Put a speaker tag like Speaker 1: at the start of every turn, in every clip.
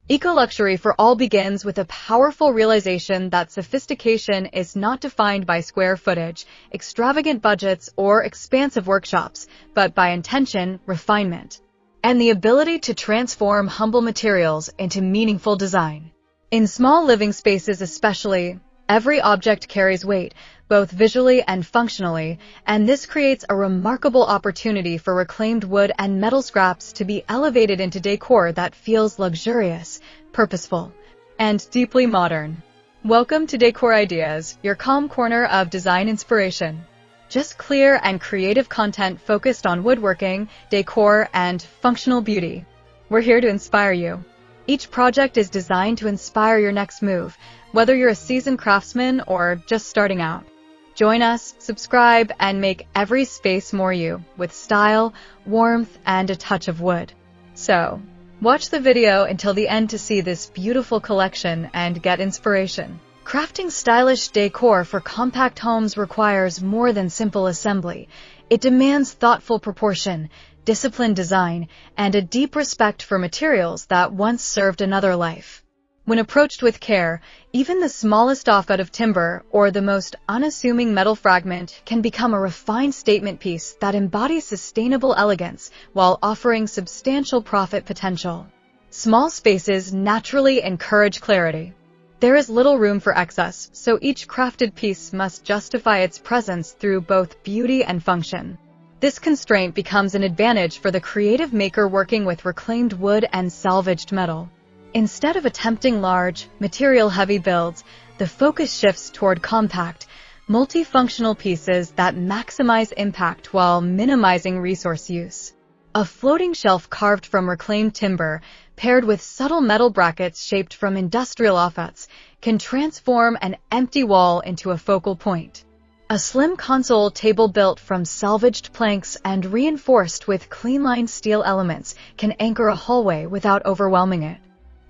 Speaker 1: Eco-luxury for all begins with a powerful realization that sophistication is not defined by square footage, extravagant budgets, or expansive workshops, but by intention, refinement, and the ability to transform humble materials into meaningful design. In small living spaces especially, every object carries weight, both visually and functionally, and this creates a remarkable opportunity for reclaimed wood and metal scraps to be elevated into decor that feels luxurious, purposeful, and deeply modern. Welcome to Decor Ideas, your calm corner of design inspiration. Just clear and creative content focused on woodworking, decor, and functional beauty. We're here to inspire you. Each project is designed to inspire your next move, whether you're a seasoned craftsman or just starting out. Join us, subscribe, and make every space more you, with style, warmth, and a touch of wood. So, watch the video until the end to see this beautiful collection and get inspiration. Crafting stylish decor for compact homes requires more than simple assembly. It demands thoughtful proportion, disciplined design, and a deep respect for materials that once served another life. When approached with care, even the smallest offcut of timber or the most unassuming metal fragment can become a refined statement piece that embodies sustainable elegance while offering substantial profit potential. Small spaces naturally encourage clarity. There is little room for excess, so each crafted piece must justify its presence through both beauty and function. This constraint becomes an advantage for the creative maker working with reclaimed wood and salvaged metal. Instead of attempting large, material-heavy builds, the focus shifts toward compact, multifunctional pieces that maximize impact while minimizing resource use. A floating shelf carved from reclaimed timber, paired with subtle metal brackets shaped from industrial offcuts, can transform an empty wall into a focal point. A slim console table built from salvaged planks and reinforced with clean-lined steel elements can anchor a hallway without overwhelming it.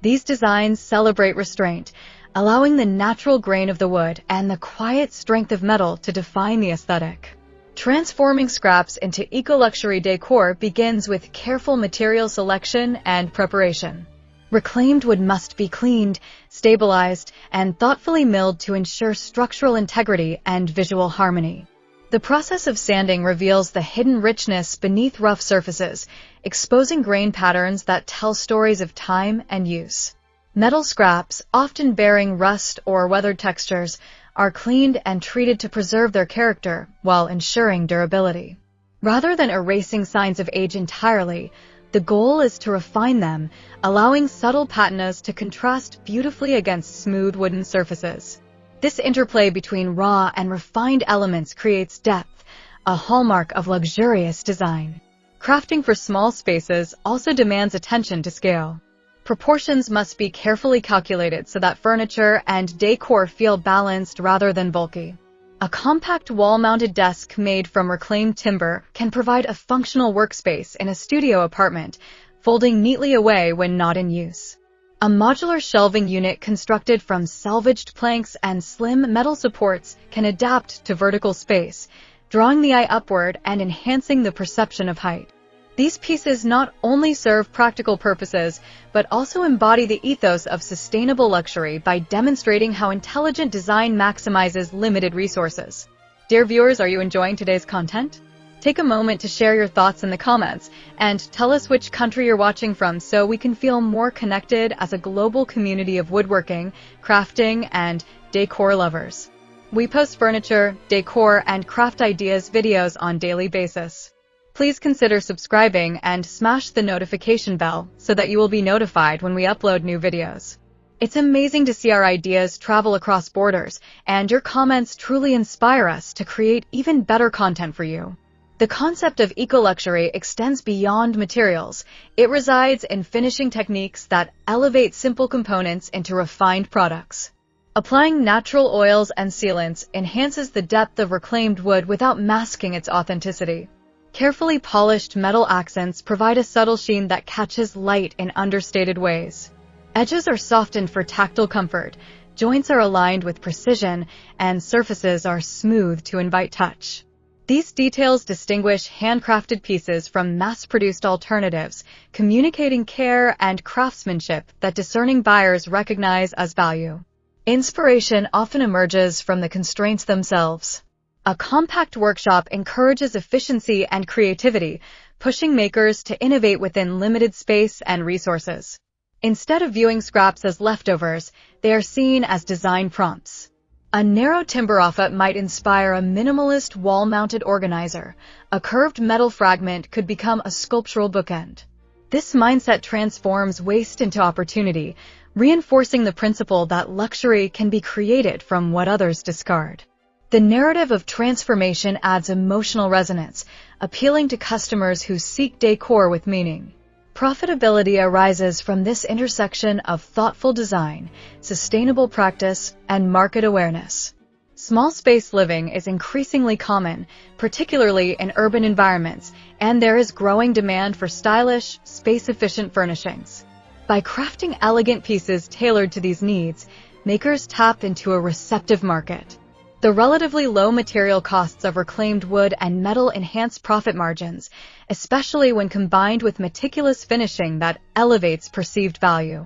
Speaker 1: These designs celebrate restraint, allowing the natural grain of the wood and the quiet strength of metal to define the aesthetic. Transforming scraps into eco-luxury decor begins with careful material selection and preparation. Reclaimed wood must be cleaned, stabilized, and thoughtfully milled to ensure structural integrity and visual harmony. The process of sanding reveals the hidden richness beneath rough surfaces, exposing grain patterns that tell stories of time and use. Metal scraps, often bearing rust or weathered textures, are cleaned and treated to preserve their character while ensuring durability. Rather than erasing signs of age entirely, the goal is to refine them, allowing subtle patinas to contrast beautifully against smooth wooden surfaces. This interplay between raw and refined elements creates depth, a hallmark of luxurious design. Crafting for small spaces also demands attention to scale. Proportions must be carefully calculated so that furniture and decor feel balanced rather than bulky. A compact wall-mounted desk made from reclaimed timber can provide a functional workspace in a studio apartment, folding neatly away when not in use. A modular shelving unit constructed from salvaged planks and slim metal supports can adapt to vertical space, drawing the eye upward and enhancing the perception of height. These pieces not only serve practical purposes, but also embody the ethos of sustainable luxury by demonstrating how intelligent design maximizes limited resources. Dear viewers, are you enjoying today's content? Take a moment to share your thoughts in the comments and tell us which country you're watching from so we can feel more connected as a global community of woodworking, crafting, and decor lovers. We post furniture, decor, and craft ideas videos on a daily basis. Please consider subscribing and smash the notification bell so that you will be notified when we upload new videos. It's amazing to see our ideas travel across borders, and your comments truly inspire us to create even better content for you. The concept of eco-luxury extends beyond materials. It resides in finishing techniques that elevate simple components into refined products. Applying natural oils and sealants enhances the depth of reclaimed wood without masking its authenticity. Carefully polished metal accents provide a subtle sheen that catches light in understated ways. Edges are softened for tactile comfort, joints are aligned with precision, and surfaces are smooth to invite touch. These details distinguish handcrafted pieces from mass-produced alternatives, communicating care and craftsmanship that discerning buyers recognize as value. Inspiration often emerges from the constraints themselves. A compact workshop encourages efficiency and creativity, pushing makers to innovate within limited space and resources. Instead of viewing scraps as leftovers, they are seen as design prompts. A narrow timber offset might inspire a minimalist wall-mounted organizer. A curved metal fragment could become a sculptural bookend. This mindset transforms waste into opportunity, reinforcing the principle that luxury can be created from what others discard. The narrative of transformation adds emotional resonance, appealing to customers who seek decor with meaning. Profitability arises from this intersection of thoughtful design, sustainable practice, and market awareness. Small space living is increasingly common, particularly in urban environments, and there is growing demand for stylish, space-efficient furnishings. By crafting elegant pieces tailored to these needs, makers tap into a receptive market. The relatively low material costs of reclaimed wood and metal enhance profit margins, especially when combined with meticulous finishing that elevates perceived value.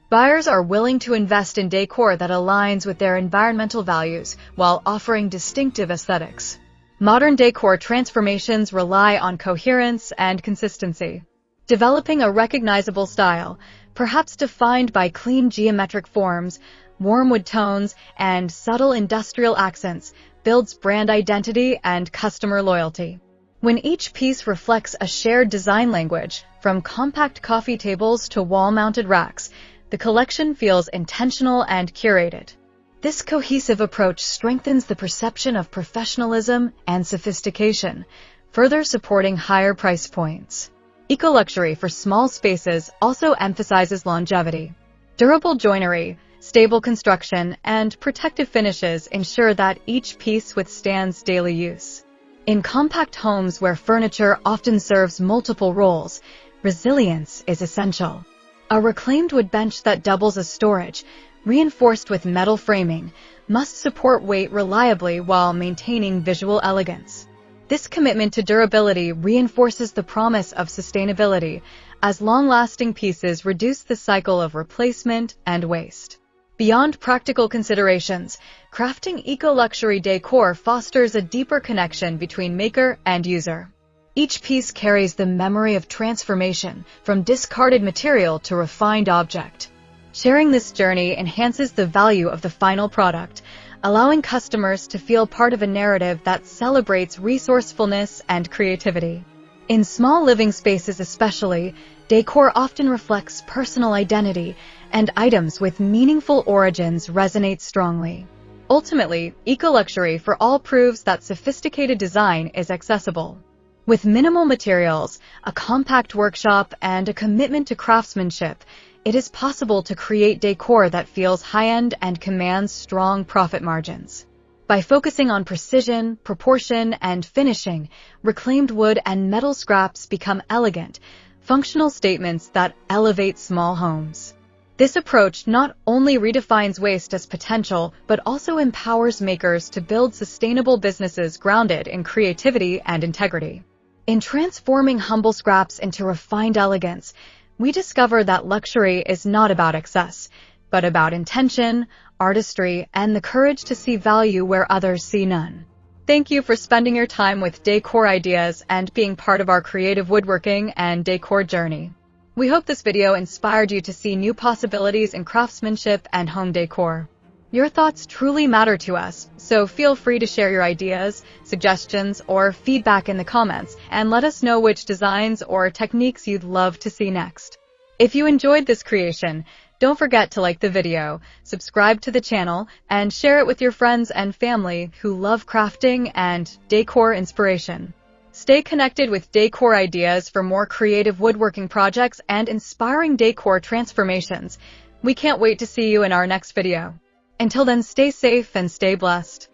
Speaker 1: Buyers are willing to invest in decor that aligns with their environmental values while offering distinctive aesthetics. Modern decor transformations rely on coherence and consistency. Developing a recognizable style, perhaps defined by clean geometric forms, warm wood tones, and subtle industrial accents, builds brand identity and customer loyalty. When each piece reflects a shared design language, from compact coffee tables to wall-mounted racks, the collection feels intentional and curated. This cohesive approach strengthens the perception of professionalism and sophistication, further supporting higher price points. Eco-luxury for small spaces also emphasizes longevity. Durable joinery, stable construction, and protective finishes ensure that each piece withstands daily use. In compact homes where furniture often serves multiple roles, resilience is essential. A reclaimed wood bench that doubles as storage, reinforced with metal framing, must support weight reliably while maintaining visual elegance. This commitment to durability reinforces the promise of sustainability, as long-lasting pieces reduce the cycle of replacement and waste. Beyond practical considerations, crafting eco-luxury decor fosters a deeper connection between maker and user. Each piece carries the memory of transformation, from discarded material to refined object. Sharing this journey enhances the value of the final product, allowing customers to feel part of a narrative that celebrates resourcefulness and creativity. In small living spaces especially, decor often reflects personal identity, and items with meaningful origins resonate strongly. Ultimately, eco-luxury for all proves that sophisticated design is accessible. With minimal materials, a compact workshop, and a commitment to craftsmanship, it is possible to create decor that feels high-end and commands strong profit margins. By focusing on precision, proportion, and finishing, reclaimed wood and metal scraps become elegant, functional statements that elevate small homes. This approach not only redefines waste as potential, but also empowers makers to build sustainable businesses grounded in creativity and integrity. In transforming humble scraps into refined elegance, we discover that luxury is not about excess, but about intention, artistry, and the courage to see value where others see none. Thank you for spending your time with Decor Ideas and being part of our creative woodworking and decor journey. We hope this video inspired you to see new possibilities in craftsmanship and home decor. Your thoughts truly matter to us, so feel free to share your ideas, suggestions, or feedback in the comments, and let us know which designs or techniques you'd love to see next. If you enjoyed this creation, don't forget to like the video, subscribe to the channel, and share it with your friends and family who love crafting and decor inspiration. Stay connected with Decor Ideas for more creative woodworking projects and inspiring decor transformations. We can't wait to see you in our next video. Until then, stay safe and stay blessed.